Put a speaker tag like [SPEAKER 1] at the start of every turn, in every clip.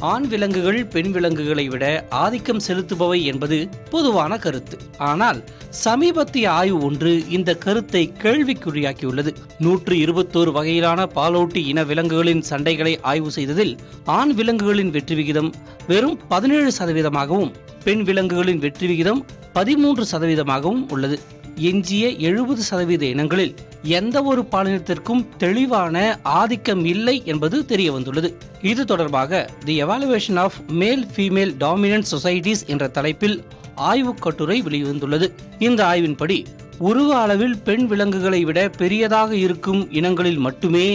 [SPEAKER 1] ஆண் விலங்குகள் பெண் விலங்குகளை விட ஆதிக்கம் செலுத்துபவை என்பது பொதுவான கருத்து. ஆனால் சமீபத்திய ஆய்வு ஒன்று இந்த கருத்தை கேள்விக்குறியாக்கியுள்ளது. 121 வகையிலான பாலூட்டி இன விலங்குகளின் சண்டைகளை ஆய்வு செய்ததில் ஆண் விலங்குகளின் வெற்றி விகிதம் வெறும் 17%, பெண் விலங்குகளின் வெற்றி விகிதம் 13%ஆகவும் உள்ளது. எஞ்சிய 70% இனங்களில் எந்த ஒரு பாலினத்திற்கும் தெளிவான ஆதிக்கம் இல்லை என்பது தெரிய வந்துள்ளது. இது தொடர்பாக the evaluation of male female dominant societies என்ற தலைப்பில் ஆய்வுக் கட்டுரை வெளிவந்துள்ளது. இந்த ஆய்வின்படி உருவ அளவில் பெண் விலங்குகளை விட பெரியதாக இருக்கும் இனங்களில் மட்டுமே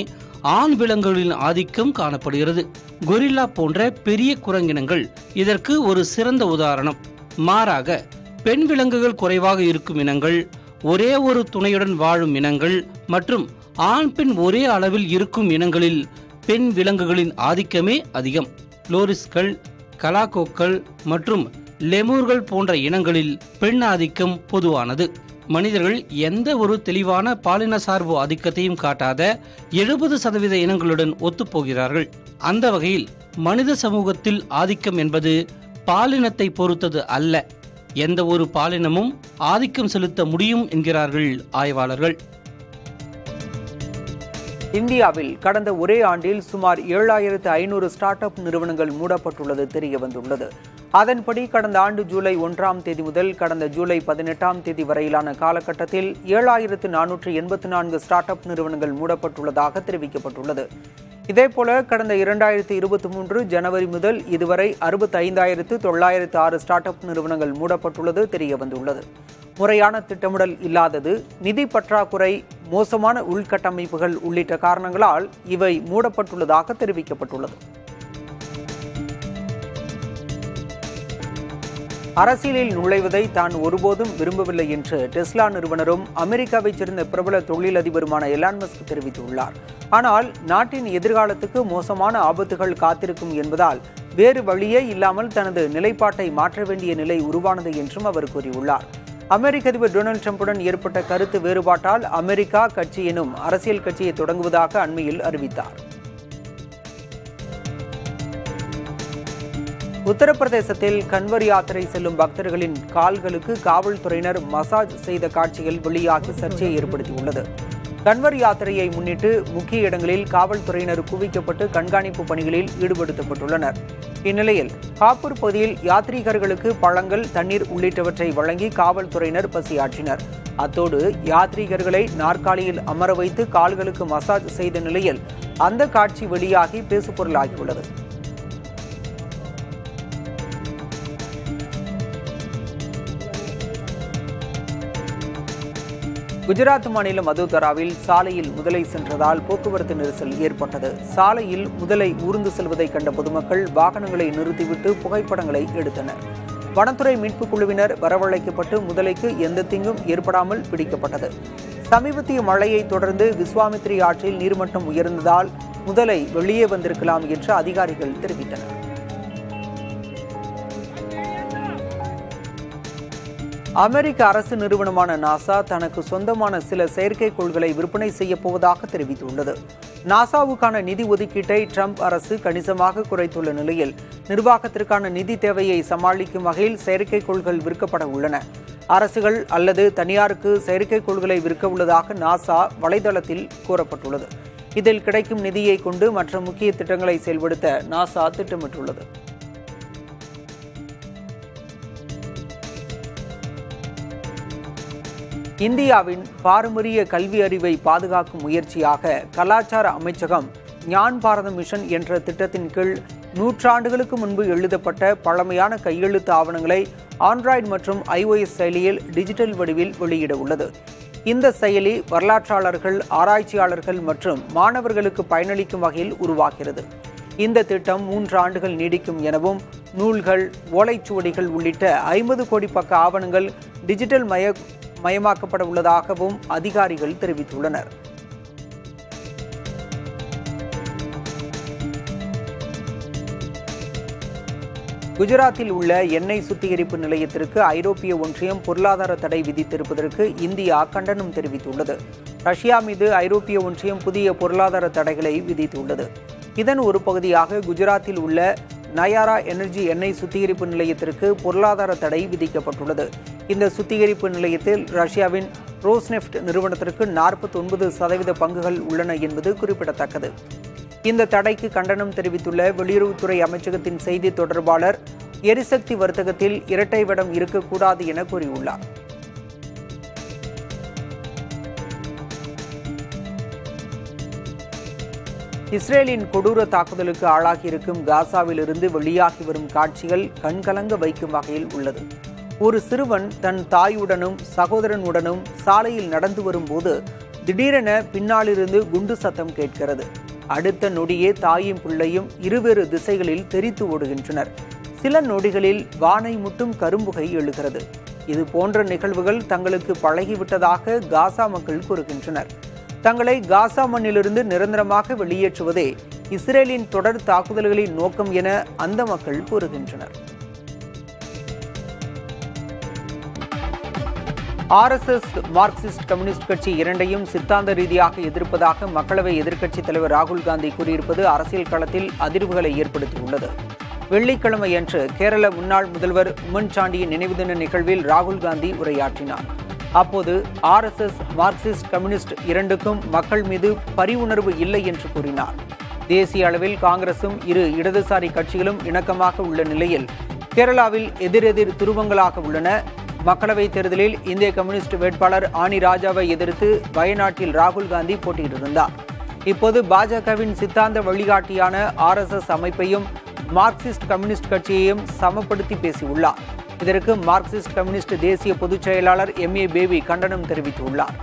[SPEAKER 1] ஆண் விலங்குகளின் ஆதிக்கம் காணப்படுகிறது. கொரில்லா போன்ற பெரிய குரங்கினங்கள் இதற்கு ஒரு சிறந்த உதாரணம். மாறாக பெண் விலங்குகள் குறைவாக இருக்கும் இனங்கள், ஒரே ஒரு துணையுடன் வாழும் இனங்கள் மற்றும் ஆண் பெண் ஒரே அளவில் இருக்கும் இனங்களில் பெண் விலங்குகளின் ஆதிக்கமே அதிகம். லோரிஸ்கள், கலாகோக்கள் மற்றும் லெமூர்கள் போன்ற இனங்களில் பெண் ஆதிக்கம் பொதுவானது. மனிதர்கள் எந்த ஒரு தெளிவான பாலின சார்பு ஆதிக்கத்தையும் காட்டாத 70% இனங்களுடன் ஒத்துப்போகிறார்கள். அந்த வகையில் மனித சமூகத்தில் ஆதிக்கம் என்பது பாலினத்தை பொறுத்தது அல்ல. எந்த ஒரு பாலினமும் ஆதிக்கம் செலுத்த முடியும் என்கிறார்கள் ஆய்வாளர்கள்.
[SPEAKER 2] இந்தியாவில் கடந்த ஒரே ஆண்டில் சுமார் 7500 ஸ்டார்ட் அப் நிறுவனங்கள் மூடப்பட்டுள்ளது தெரிய வந்துள்ளது. அதன்படி கடந்த ஆண்டு ஜூலை 1ஆம் தேதி முதல் கடந்த ஜூலை 18ஆம் தேதி வரையிலான காலகட்டத்தில் 7484 ஸ்டார்ட் அப் நிறுவனங்கள் மூடப்பட்டுள்ளதாக தெரிவிக்கப்பட்டுள்ளது. இதேபோல கடந்த 2023 ஜனவரி முதல் இதுவரை 65,906 ஸ்டார்ட் அப் நிறுவனங்கள் மூடப்பட்டுள்ளது தெரிய வந்துள்ளது. முறையான திட்டமிடல் இல்லாதது, நிதி பற்றாக்குறை, மோசமான உள்கட்டமைப்புகள் உள்ளிட்ட காரணங்களால் இவை மூடப்பட்டுள்ளதாக தெரிவிக்கப்பட்டுள்ளது. அரசியலில் நுழைவதை தான் ஒருபோதும் விரும்பவில்லை என்று டெஸ்லா நிறுவனரும் அமெரிக்காவைச் சேர்ந்த பிரபல தொழிலதிபருமான எலான் மஸ்க் தெரிவித்துள்ளார். ஆனால் நாட்டின் எதிர்காலத்துக்கு மோசமான ஆபத்துகள் காத்திருக்கும் என்பதால் வேறு வழியே இல்லாமல் தனது நிலைப்பாட்டை மாற்ற வேண்டிய நிலை உருவானது என்றும் அவர் கூறியுள்ளார். அமெரிக்க அதிபர் டொனால்டு டிரம்புடன் ஏற்பட்ட கருத்து வேறுபாட்டால் அமெரிக்கா கட்சி எனும் அரசியல் கட்சியை தொடங்குவதாக அண்மையில் அறிவித்தார். உத்தரப்பிரதேசத்தில் கன்வர் யாத்திரை செல்லும் பக்தர்களின் கால்களுக்கு காவல்துறையினர் மசாஜ் செய்த காட்சிகள் வெளியாகி சர்ச்சையை ஏற்படுத்தியுள்ளது. கன்வர் யாத்திரையை முன்னிட்டு முக்கிய இடங்களில் காவல்துறையினர் குவிக்கப்பட்டு கண்காணிப்பு பணிகளில் ஈடுபடுத்தப்பட்டுள்ளனர். இந்நிலையில் காப்பூர் பகுதியில் யாத்ரீகர்களுக்கு பழங்கள், தண்ணீர் உள்ளிட்டவற்றை வழங்கி காவல்துறையினர் பசியாற்றினர். அத்தோடு யாத்ரீகர்களை நாற்காலியில் அமர வைத்து கால்களுக்கு மசாஜ் செய்த நிலையில் அந்த காட்சி வெளியாகி பேசுபொருளாகியுள்ளது. குஜராத் மாநிலம் வதோதராவில் சாலையில் முதலை சென்றதால் போக்குவரத்து நெரிசல் ஏற்பட்டது. சாலையில் முதலை ஊர்ந்து செல்வதை கண்ட பொதுமக்கள் வாகனங்களை நிறுத்திவிட்டு புகைப்படங்களை எடுத்தனர். வனத்துறை மீட்புக் குழுவினர் வரவழைக்கப்பட்டு முதலைக்கு எந்த தீங்கும் ஏற்படாமல் பிடிக்கப்பட்டது. சமீபத்திய மழையை தொடர்ந்து விஸ்வாமித்ரி ஆற்றில் நீர்மட்டம் உயர்ந்ததால் முதலை வெளியே வந்திருக்கலாம் என்று அதிகாரிகள் தெரிவித்தனர். அமெரிக்க அரசு நிறுவனமான நாசா தனக்கு சொந்தமான சில செயற்கைக்கோள்களை விற்பனை செய்ய போவதாக தெரிவித்துள்ளது. நாசாவுக்கான நிதி ஒதுக்கீட்டை ட்ரம்ப் அரசு கணிசமாக குறைத்துள்ள நிலையில் நிர்வாகத்திற்கான நிதி தேவையை சமாளிக்கும் வகையில் செயற்கைக்கோள்கள் விற்கப்பட உள்ளன. அரசுகள் அல்லது தனியாருக்கு செயற்கைக்கோள்களை விற்க உள்ளதாக நாசா வலைதளத்தில் கூறப்பட்டுள்ளது. இதில் கிடைக்கும் நிதியை கொண்டு மற்ற முக்கிய திட்டங்களை செயல்படுத்த நாசா திட்டமிட்டுள்ளது. இந்தியாவின் பாரம்பரிய கல்வி அறிவை பாதுகாக்கும் முயற்சியாக கலாச்சார அமைச்சகம் ஞான் பாரத மிஷன் என்ற திட்டத்தின் கீழ் 100 ஆண்டுகளுக்கு முன்பு எழுதப்பட்ட பழமையான கையெழுத்து ஆவணங்களை ஆண்ட்ராய்டு மற்றும் iOS செயலியில் டிஜிட்டல் வடிவில் வெளியிட உள்ளது. இந்த செயலி வரலாற்றாளர்கள், ஆராய்ச்சியாளர்கள் மற்றும் மாணவர்களுக்கு பயனளிக்கும் வகையில் உருவாகிறது. இந்த திட்டம் 3 ஆண்டுகள் நீடிக்கும் எனவும் நூல்கள், ஓலைச்சுவடிகள் உள்ளிட்ட 50 கோடி பக்க ஆவணங்கள் டிஜிட்டல் மயமாக்கப்பட உள்ளதாகவும் அதிகாரிகள் தெரிவித்துள்ளனர். குஜராத்தில் உள்ள எண்ணெய் சுத்திகரிப்பு நிலையத்திற்கு ஐரோப்பிய ஒன்றியம் பொருளாதார தடை விதித்திருப்பதற்கு இந்தியா கண்டனம் தெரிவித்துள்ளது. ரஷ்யா மீது ஐரோப்பிய ஒன்றியம் புதிய பொருளாதார தடைகளை விதித்துள்ளது. இதன் ஒரு பகுதியாக குஜராத்தில் உள்ள நயாரா எனர்ஜி எண்ணெய் சுத்திகரிப்பு நிலையத்திற்கு பொருளாதார தடை விதிக்கப்பட்டுள்ளது. இந்த சுத்திகரிப்பு நிலையத்தில் ரஷ்யாவின் ரோஸ்நெஃப்ட் நிறுவனத்திற்கு 49% பங்குகள் உள்ளன என்பது குறிப்பிடத்தக்கது. இந்த தடைக்கு கண்டனம் தெரிவித்துள்ள வெளியுறவுத்துறை அமைச்சகத்தின் செய்தி தொடர்பாளர், எரிசக்தி வர்த்தகத்தில் இரட்டை வேடம் இருக்கக்கூடாது என கூறியுள்ளார். இஸ்ரேலின் கொடூர தாக்குதலுக்கு ஆளாகியிருக்கும் காசாவிலிருந்து வெளியாகி வரும் காட்சிகள் கண்கலங்க வைக்கும் வகையில் உள்ளது. ஒரு சிறுவன் தன் தாயுடனும் சகோதரனுடனும் சாலையில் நடந்து வரும்போது திடீரென பின்னாலிருந்து குண்டு சத்தம் கேட்கிறது. அடுத்த நொடியே தாயும் பிள்ளையும் இருவேறு திசைகளில் தெரித்து ஓடுகின்றனர். சில நொடிகளில் வானை முட்டும் கரும்புகை எழுகிறது. இது போன்ற நிகழ்வுகள் தங்களுக்கு பழகிவிட்டதாக காசா மக்கள் கூறுகின்றனர். தங்களை காசா மண்ணிலிருந்து நிரந்தரமாக வெளியேற்றுவதே இஸ்ரேலின் தொடர் தாக்குதல்களின் நோக்கம் என அந்த மக்கள் கூறுகின்றனர். RSS மார்க்சிஸ்ட் கம்யூனிஸ்ட் கட்சி இரண்டையும் சித்தாந்த ரீதியாக எதிர்ப்பதாக மக்களவை எதிர்க்கட்சித் தலைவர் ராகுல் காந்தி கூறியிருப்பது அரசியல் களத்தில் அதிர்வுகளை ஏற்படுத்தியுள்ளது. வெள்ளிக்கிழமையன்று கேரள முன்னாள் முதல்வர் உம்மன் சாண்டியின் நினைவு தின நிகழ்வில் ராகுல் காந்தி உரையாற்றினார். அப்போது RSS மார்க்சிஸ்ட் கம்யூனிஸ்ட் இரண்டுக்கும் மக்கள் மீது பரிவுணர்வு இல்லை என்று கூறினார். தேசிய அளவில் காங்கிரசும் இரு இடதுசாரி கட்சிகளும் இணக்கமாக உள்ள நிலையில் கேரளாவில் எதிரெதிர் துருவங்களாக உள்ளன. மக்களவைத் தேர்தலில் இந்திய கம்யூனிஸ்ட் வேட்பாளர் ஆனி ராஜாவை எதிர்த்து வயநாட்டில் ராகுல் காந்தி போட்டியிட்டிருந்தார். இப்போது பாஜகவின் சித்தாந்த வழிகாட்டியான RSS அமைப்பையும் மார்க்சிஸ்ட் கம்யூனிஸ்ட் கட்சியையும் சமப்படுத்தி பேசியுள்ளார். இதற்கு மார்க்சிஸ்ட் கம்யூனிஸ்ட் தேசிய பொதுச் செயலாளர் MA பேபி கண்டனம் தெரிவித்துள்ளார்.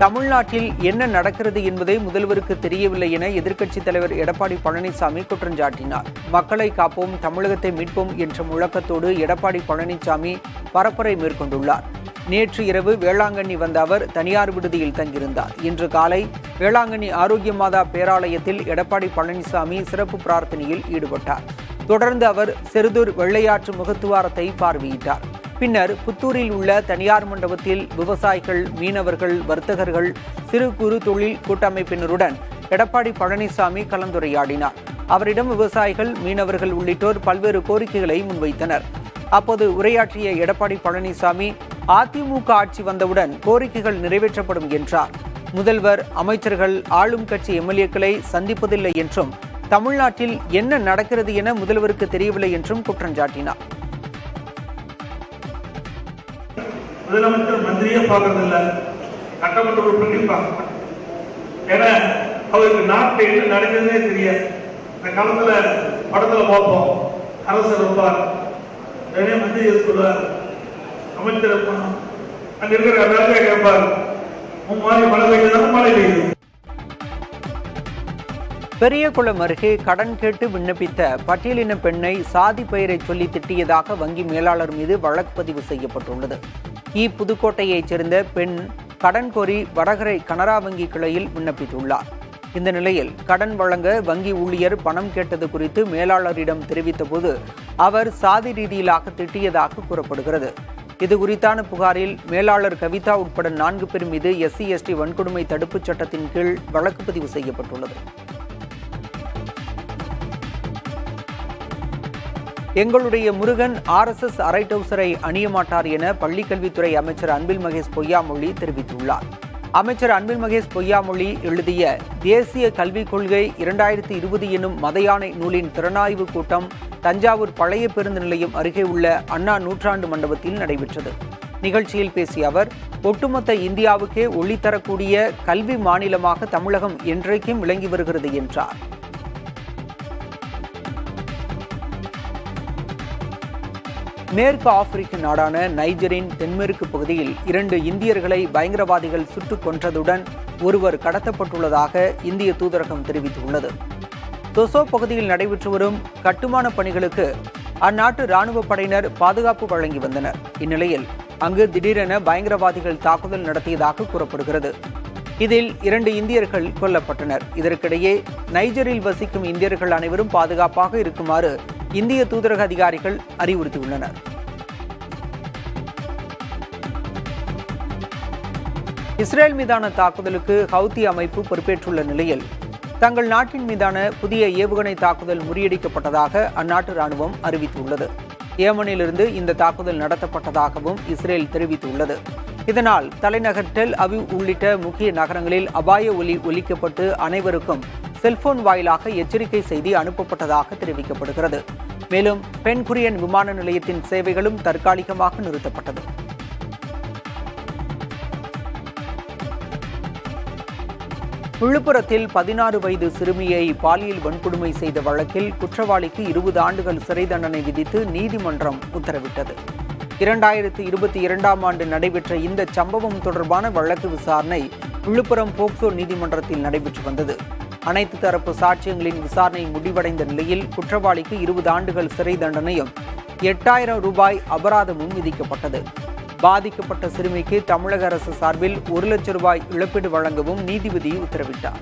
[SPEAKER 2] தமிழ்நாட்டில் என்ன நடக்கிறது என்பதை முதல்வருக்கு தெரியவில்லை என எதிர்க்கட்சித் தலைவர் எடப்பாடி பழனிசாமி குற்றம் சாட்டினார். மக்களை காப்போம், தமிழகத்தை மீட்போம் என்ற முழக்கத்தோடு எடப்பாடி பழனிசாமி பரப்புரை மேற்கொண்டுள்ளார். நேற்று இரவு வேளாங்கண்ணி வந்த அவர் தனியார் விடுதியில் தங்கியிருந்தார். இன்று காலை வேளாங்கண்ணி ஆரோக்கிய மாதா பேராலயத்தில் எடப்பாடி பழனிசாமி சிறப்பு பிரார்த்தனையில் ஈடுபட்டார். தொடர்ந்து அவர் செருதூர் வெள்ளையாற்று முகத்துவாரத்தை பார்வையிட்டார். பின்னர் புத்தூரில் உள்ள தனியார் மண்டபத்தில் விவசாயிகள், மீனவர்கள், வர்த்தகர்கள், சிறு குறு தொழில் கூட்டமைப்பினருடன் எடப்பாடி பழனிசாமி கலந்துரையாடினார். அவரிடம் விவசாயிகள், மீனவர்கள் உள்ளிட்டோர் பல்வேறு கோரிக்கைகளை முன்வைத்தனர். அப்போது உரையாற்றிய எடப்பாடி பழனிசாமி, அதிமுக ஆட்சி வந்தவுடன் கோரிக்கைகள் நிறைவேற்றப்படும் என்றார். முதல்வர், அமைச்சர்கள், ஆளும் கட்சி MLAக்களை சந்திப்பதில்லை என்றும் தமிழ்நாட்டில் என்ன நடக்கிறது என முதல்வருக்கு தெரியவில்லை என்றும் குற்றம் சாட்டினார்.
[SPEAKER 3] முதலமைச்சர் மந்திரியே பார்க்கறதில்ல, சட்டமன்ற உறுப்பினரையும் பார்க்க, ஏன்னா அவருக்கு நாட்டில் என்ன நடக்குதுன்னே தெரியாது. இந்த காலத்துல படத்துல பார்ப்போம், அரசர் இருப்பார், மந்திரி சொல்லுவார், அமைச்சர் இருப்பான், அங்க இருக்கிற வேலையை கேட்பார், மாதிரி மழை பெய்யுது, மழை பெய்யுது.
[SPEAKER 2] பெரியகுளம் அருகே கடன் கேட்டு விண்ணப்பித்த பட்டியலின பெண்ணை சாதி பெயரை சொல்லி திட்டியதாக வங்கி மேலாளர் மீது வழக்கு பதிவு செய்யப்பட்டுள்ளது. புதுக்கோட்டையைச் சேர்ந்த பெண் கடன் கோரி வடகரை கனரா வங்கி கிளையில் விண்ணப்பித்துள்ளார். இந்த நிலையில் கடன் வழங்க வங்கி ஊழியர் பணம் கேட்டது குறித்து மேலாளரிடம் தெரிவித்த போது அவர் சாதி ரீதியிலாக திட்டியதாக கூறப்படுகிறது. இது குறித்தான புகாரில் மேலாளர் கவிதா உட்பட 4 பேர் மீது SC/ST வன்கொடுமை தடுப்புச் சட்டத்தின் கீழ் வழக்கு பதிவு செய்யப்பட்டுள்ளது. எங்களுடைய முருகன் RSS அரை டவுசரை அணிய மாட்டார் என பள்ளிக்கல்வித்துறை அமைச்சர் அன்பில் மகேஷ் பொய்யாமொழி தெரிவித்துள்ளார். அமைச்சர் அன்பில் மகேஷ் பொய்யாமொழி எழுதிய தேசிய கல்விக் கொள்கை 2020 எனும் மத யானை நூலின் திறனாய்வு கூட்டம் தஞ்சாவூர் பழைய பேருந்து நிலையம் அருகே உள்ள அண்ணா நூற்றாண்டு மண்டபத்தில் நடைபெற்றது. நிகழ்ச்சியில் பேசிய அவர், ஒட்டுமொத்த இந்தியாவுக்கே ஒளி தரக்கூடிய கல்வி மாநிலமாக தமிழகம் என்றைக்கும் விளங்கி வருகிறது என்றார். மேற்கு ஆப்பிரிக்க நாடான நைஜரின் தென்மேற்கு பகுதியில் 2 இந்தியர்களை பயங்கரவாதிகள் சுட்டுக் கொன்றதுடன் ஒருவர் கடத்தப்பட்டுள்ளதாக இந்திய தூதரகம் தெரிவித்துள்ளது. தொசோ பகுதியில் நடைபெற்று வரும் கட்டுமான பணிகளுக்கு அந்நாட்டு ராணுவ படையினர் பாதுகாப்பு வழங்கி வந்தனர். இந்நிலையில் அங்கு திடீரென பயங்கரவாதிகள் தாக்குதல் நடத்தியதாக கூறப்படுகிறது. இதில் 2 இந்தியர்கள் கொல்லப்பட்டனர். இதற்கிடையே நைஜரில் வசிக்கும் இந்தியர்கள் அனைவரும் பாதுகாப்பாக இருக்குமாறு இந்திய தூதரக அதிகாரிகள் அறிவுறுத்தியுள்ளனர். இஸ்ரேல் மீதான தாக்குதலுக்கு ஹவுத்தி அமைப்பு பொறுப்பேற்றுள்ள நிலையில் தங்கள் நாட்டின் மீதான புதிய ஏவுகணை தாக்குதல் முறியடிக்கப்பட்டதாக அந்நாட்டு ராணுவம் அறிவித்துள்ளது. ஏமனிலிருந்து இந்த தாக்குதல் நடத்தப்பட்டதாகவும் இஸ்ரேல் தெரிவித்துள்ளது. இதனால் தலைநகர் டெல் அவிவ் உள்ளிட்ட முக்கிய நகரங்களில் அபாய ஒலி ஒலிக்கப்பட்டு அனைவருக்கும் செல்போன் வாயிலாக எச்சரிக்கை செய்தி அனுப்பப்பட்டதாக தெரிவிக்கப்படுகிறது. மேலும் பென் குரியன் விமான நிலையத்தின் சேவைகளும் தற்காலிகமாக நிறுத்தப்பட்டது. விழுப்புரத்தில் 16 வயது சிறுமியை பாலியல் வன்கொடுமை செய்த வழக்கில் குற்றவாளிக்கு 20 ஆண்டுகள் சிறை தண்டனை விதித்து நீதிமன்றம் உத்தரவிட்டது. 2022ஆம் ஆண்டு நடைபெற்ற இந்த சம்பவம் தொடர்பான வழக்கு விசாரணை விழுப்புரம் போக்சோ நீதிமன்றத்தில் நடைபெற்று வந்தது. அனைத்து தரப்பு சாட்சியங்களின் விசாரணை முடிவடைந்த நிலையில் குற்றவாளிக்கு 20 ஆண்டுகள் சிறை தண்டனையும் 8000 ரூபாய் அபராதமும் விதிக்கப்பட்டது. பாதிக்கப்பட்ட சிறுமிக்கு தமிழக அரசு சார்பில் 1 லட்சம் ரூபாய் இழப்பீடு வழங்கவும் நீதிபதி உத்தரவிட்டார்.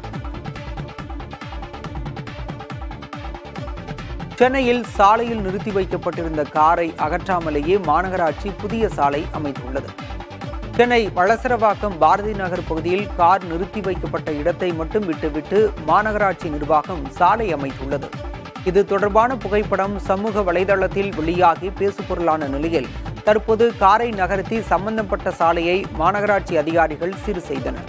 [SPEAKER 2] சென்னையில் சாலையில் நிறுத்தி வைக்கப்பட்டிருந்த காரை அகற்றாமலேயே மாநகராட்சி புதிய சாலை அமைத்துள்ளது. சென்னை வளசரவாக்கம் பாரதி நகர் பகுதியில் கார் நிறுத்தி வைக்கப்பட்ட இடத்தை மட்டும் விட்டுவிட்டு மாநகராட்சி நிர்வாகம் சாலை அமைத்துள்ளது. இது தொடர்பான புகைப்படம் சமூக வலைதளத்தில் வெளியாகி பேசுபொருளான நிலையில் தற்போது காரை நகர்த்தி சம்பந்தப்பட்ட சாலையை மாநகராட்சி அதிகாரிகள் சீர் செய்தனர்.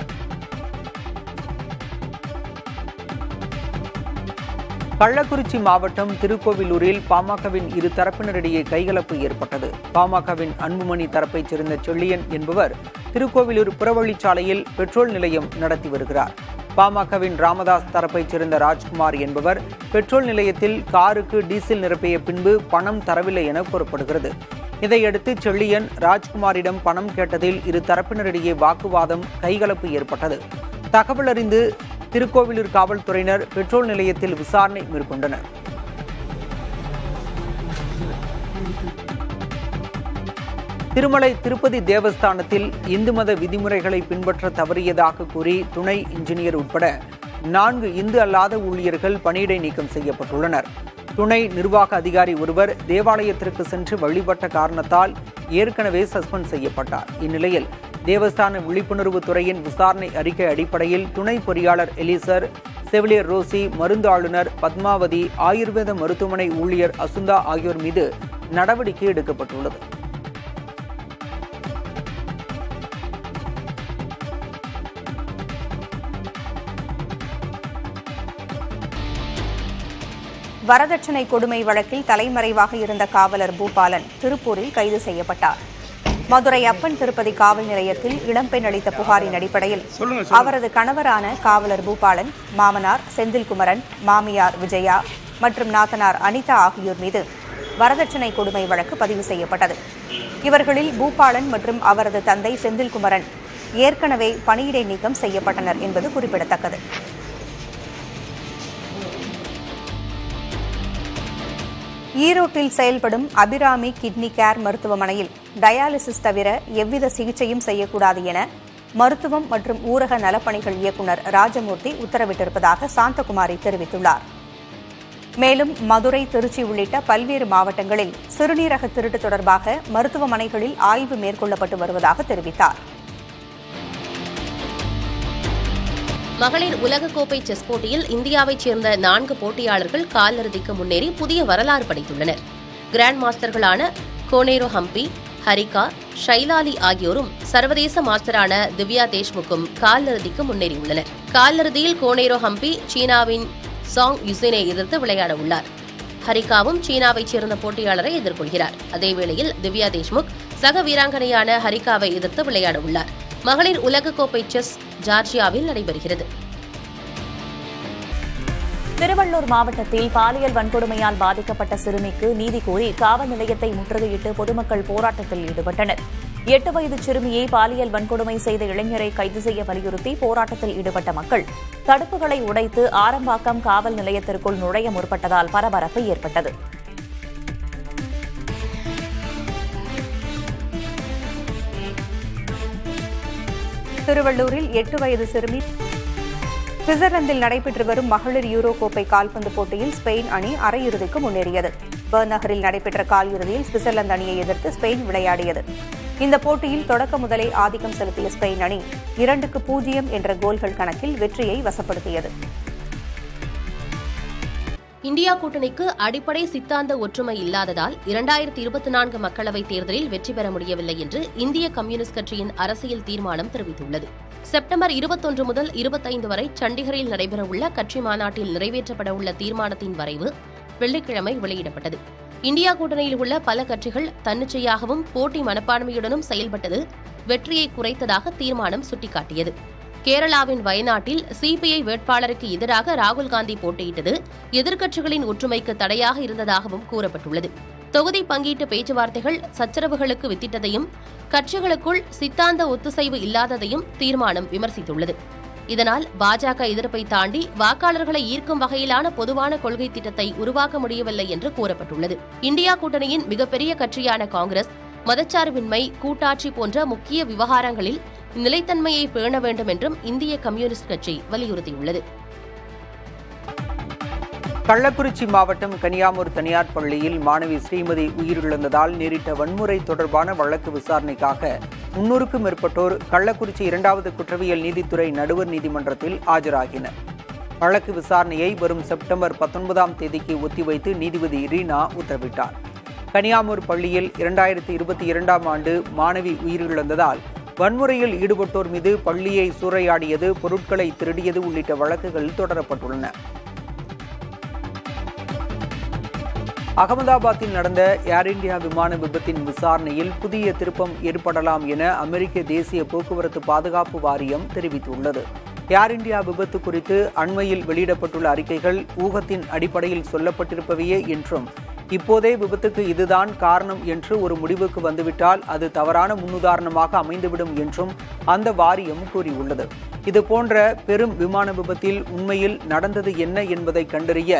[SPEAKER 2] கள்ளக்குறிச்சி மாவட்டம் திருக்கோவிலூரில் பாமகவின் இரு தரப்பினரிடையே கைகலப்பு ஏற்பட்டது. பாமகவின் அன்புமணி தரப்பைச் சேர்ந்த செள்ளியன் என்பவர் திருக்கோவிலூர் புறவழிச்சாலையில் பெட்ரோல் நிலையம் நடத்தி வருகிறார். பாமகவின் ராமதாஸ் தரப்பைச் சேர்ந்த ராஜ்குமார் என்பவர் பெட்ரோல் நிலையத்தில் காருக்கு டீசல் நிரப்பிய பின்பு பணம் தரவில்லை என கூறப்படுகிறது. இதையடுத்து செள்ளியன் ராஜ்குமாரிடம் பணம் கேட்டதில் இரு தரப்பினரிடையே வாக்குவாதம், கைகலப்பு ஏற்பட்டது. தகவல் அறிந்து திருக்கோவிலூர் காவல்துறையினர் பெட்ரோல் நிலையத்தில் விசாரணை மேற்கொண்டனர். திருமலை திருப்பதி தேவஸ்தானத்தில் இந்து மத விதிமுறைகளை பின்பற்ற தவறியதாக கூறி துணை இன்ஜினியர் உட்பட 4 இந்து அல்லாத ஊழியர்கள் பணியிடை நீக்கம் செய்யப்பட்டுள்ளனர். துணை நிர்வாக அதிகாரி ஒருவர் தேவாலயத்திற்கு சென்று வழிபட்ட காரணத்தால் ஏற்கனவே சஸ்பெண்ட் செய்யப்பட்டார். இந்நிலையில் தேவஸ்தான விழிப்புணர்வு துறையின் விசாரணை அறிக்கை அடிப்படையில் துணை பொறியாளர் எலிசர், செவிலியர் ரோசி, மருந்து ஆளுநர் பத்மாவதி, ஆயுர்வேத மருத்துவமனை ஊழியர் அசுந்தா ஆகியோர் மீது நடவடிக்கை எடுக்கப்பட்டுள்ளது.
[SPEAKER 4] வரதட்சணை கொடுமை வழக்கில் தலைமறைவாக இருந்த காவலர் பூபாலன் திருப்பூரில் கைது செய்யப்பட்டார். மதுரை அப்பன் திருப்பதி காவல் நிலையத்தில் இளம்பெண் அளித்த புகாரின் அடிப்படையில் அவரது கணவரான காவலர் பூபாலன், மாமனார் செந்தில்குமரன், மாமியார் விஜயா மற்றும் நாத்தனார் அனிதா ஆகியோர் மீது வரதட்சணை கொடுமை வழக்கு பதிவு செய்யப்பட்டது. இவர்களில் பூபாலன் மற்றும் அவரது தந்தை செந்தில்குமரன் ஏற்கனவே பணியிடை நீக்கம் செய்யப்பட்டனர் என்பது குறிப்பிடத்தக்கது. ஈரோட்டில் செயல்படும் அபிராமி கிட்னி கேர் மருத்துவமனையில் டயாலிசிஸ் தவிர எவ்வித சிகிச்சையும் செய்யக்கூடாது என மருத்துவம் மற்றும் ஊரக நலப்பணிகள் இயக்குநர் ராஜமூர்த்தி உத்தரவிட்டிருப்பதாக சாந்தகுமாரி தெரிவித்துள்ளார். மேலும் மதுரை, திருச்சி உள்ளிட்ட பல்வேறு மாவட்டங்களில் சிறுநீரக திருட்டு தொடர்பாக மருத்துவமனைகளில் ஆய்வு மேற்கொள்ளப்பட்டு வருவதாக தெரிவித்தார்.
[SPEAKER 5] மகளிர் உலகக்கோப்பை செஸ் போட்டியில் இந்தியாவைச் சேர்ந்த 4 போட்டியாளர்கள் காலிறுதிக்கு முன்னேறி புதிய வரலாறு படைத்துள்ளனர். கிராண்ட் மாஸ்டர்களான கோனேரோ ஹம்பி, ஹரிகா, ஷைலாலி ஆகியோரும் சர்வதேச மாஸ்டரான திவ்யா தேஷ்முக்கும் காலிறுதிக்கு முன்னேறியுள்ளனர். காலிறுதியில் கோனேரோ ஹம்பி சீனாவின் சாங் யுசினை எதிர்த்து விளையாட உள்ளார். ஹரிகாவும் சீனாவைச் சேர்ந்த போட்டியாளரை எதிர்கொள்கிறார். அதேவேளையில் திவ்யா தேஷ்முக் சக வீராங்கனையான ஹரிகாவை எதிர்த்து விளையாட உள்ளார். மகளிர் உலகக்கோப்பை செஸ் ஜார்ஜியாவில் நடைபெறுகிறது.
[SPEAKER 4] திருவள்ளூர் மாவட்டத்தில் பாலியல் வன்கொடுமையால் பாதிக்கப்பட்ட சிறுமிக்கு நீதி கோரி காவல் நிலையத்தை முற்றுகையிட்டு பொதுமக்கள் போராட்டத்தில் ஈடுபட்டனர். 8 வயது சிறுமியை பாலியல் வன்கொடுமை செய்த இளைஞரை கைது செய்ய வலியுறுத்தி போராட்டத்தில் ஈடுபட்ட மக்கள் தடுப்புகளை உடைத்து ஆரம்பாக்கம் காவல் நிலையத்திற்குள் நுழைய முற்பட்டதால் பரபரப்பு ஏற்பட்டது. திருவள்ளூரில் 8 வயது சிறுமி சுவிட்சர்லாந்தில் நடைபெற்று வரும் மகளிர் யூரோ கோப்பை கால்பந்து போட்டியில் ஸ்பெயின் அணி அரையிறுதிக்கு முன்னேறியது. பெர்ன் நகரில் நடைபெற்ற காலிறுதியில் சுவிட்சர்லாந்து அணியை எதிர்த்து ஸ்பெயின் விளையாடியது. இந்த போட்டியில் தொடக்க முதலே ஆதிக்கம் செலுத்திய ஸ்பெயின் அணி 2-0 என்ற கோல்கள் கணக்கில் வெற்றியை வசப்படுத்தியது.
[SPEAKER 5] இந்தியா கூட்டணிக்கு அடிப்படை சித்தாந்த ஒற்றுமை இல்லாததால் 2024 மக்களவைத் தேர்தலில் வெற்றி பெற முடியவில்லை என்று இந்திய கம்யூனிஸ்ட் கட்சியின் அரசியல் தீர்மானம் தெரிவித்துள்ளது. செப்டம்பர் 21 முதல் 25 வரை சண்டிகரில் நடைபெறவுள்ள கட்சி மாநாட்டில் நிறைவேற்றப்படவுள்ள தீர்மானத்தின் வரைவு வெள்ளிக்கிழமை வெளியிடப்பட்டது. இந்தியா கூட்டணியில் உள்ள பல கட்சிகள் தன்னிச்சையாகவும் போட்டி மனப்பான்மையுடனும் செயல்பட்டது வெற்றியை குறைத்ததாக தீர்மானம் சுட்டிக்காட்டியது. கேரளாவின் வயநாட்டில் சிபிஐ வேட்பாளருக்கு எதிராக ராகுல் காந்தி போட்டியிட்டது எதிர்க்கட்சிகளின் ஒற்றுமைக்கு தடையாக இருந்ததாகவும் கூறப்பட்டுள்ளது. தொகுதி பங்கீட்டு பேச்சுவார்த்தைகள் சச்சரவுகளுக்கு வித்திட்டதையும் கட்சிகளுக்குள் சித்தாந்த ஒத்துசைவு இல்லாததையும் தீர்மானம் விமர்சித்துள்ளது. இதனால் பாஜக எதிர்ப்பை தாண்டி வாக்காளர்களை ஈர்க்கும் வகையிலான பொதுவான கொள்கை திட்டத்தை உருவாக்க முடியவில்லை என்று கூறப்பட்டுள்ளது. இந்தியா கூட்டணியின் மிகப்பெரிய கட்சியான காங்கிரஸ் மதச்சார்பின்மை, கூட்டாட்சி போன்ற முக்கிய விவகாரங்களில் நிலைத்தன்மையை பேண வேண்டும் என்றும் இந்திய கம்யூனிஸ்ட் கட்சி வலியுறுத்தியுள்ளது.
[SPEAKER 2] கள்ளக்குறிச்சி மாவட்டம் கனியாமூர் தனியார் பள்ளியில் மாணவி ஸ்ரீமதி உயிரிழந்ததால் நேரிட்ட வன்முறை தொடர்பான வழக்கு விசாரணைக்காக 300க்கும் மேற்பட்டோர் கள்ளக்குறிச்சி 2வது குற்றவியல் நீதித்துறை நடுவர் நீதிமன்றத்தில் ஆஜராகினர். வழக்கு விசாரணையை வரும் செப்டம்பர் 19ஆம் தேதிக்கு ஒத்திவைத்து நீதிபதி ரீனா உத்தரவிட்டார். கனியாமூர் பள்ளியில் 2022ஆம் ஆண்டு மாணவி உயிரிழந்ததால் வன்முறையில் ஈடுபட்டோர் மீது பள்ளியை சூறையாடியது, பொருட்களை திருடியது உள்ளிட்ட வழக்குகள் தொடரப்பட்டுள்ளன. அகமதாபாத்தில் நடந்த ஏர் இந்தியா விமான விபத்தின் விசாரணையில் புதிய திருப்பம் ஏற்படலாம் என அமெரிக்க தேசிய போக்குவரத்து பாதுகாப்பு வாரியம் தெரிவித்துள்ளது. ஏர் இந்தியா விபத்து குறித்து அண்மையில் வெளியிடப்பட்டுள்ள அறிக்கைகள் ஊகத்தின் அடிப்படையில் சொல்லப்பட்டிருப்பவையே என்றும், இப்போதே விபத்துக்கு இதுதான் காரணம் என்று ஒரு முடிவுக்கு வந்துவிட்டால் அது தவறான முன்னுதாரணமாக அமைந்துவிடும் என்றும் அந்த வாரியம் கூறியுள்ளது. இதுபோன்ற பெரும் விமான விபத்தில் உண்மையில் நடந்தது என்ன என்பதை கண்டறிய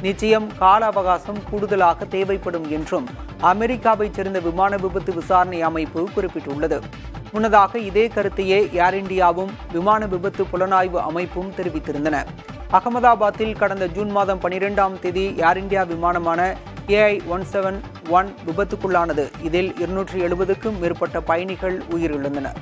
[SPEAKER 2] நிச்சயம் கால அவகாசம் கூடுதலாக தேவைப்படும் என்றும் அமெரிக்காவைச் சேர்ந்த விமான விபத்து விசாரணை அமைப்பு குறிப்பிட்டுள்ளது. முன்னதாக இதே கருத்தையே ஏர் இந்தியாவும் விமான விபத்து புலனாய்வு அமைப்பும் தெரிவித்திருந்தன. அகமதாபாத்தில் கடந்த ஜூன் மாதம் 12ஆம் தேதி ஏர் இந்தியா விமானமான AI-171 விபத்துக்குள்ளானது. இதில் 270க்கும் மேற்பட்ட பயணிகள் உயிரிழந்தனர்.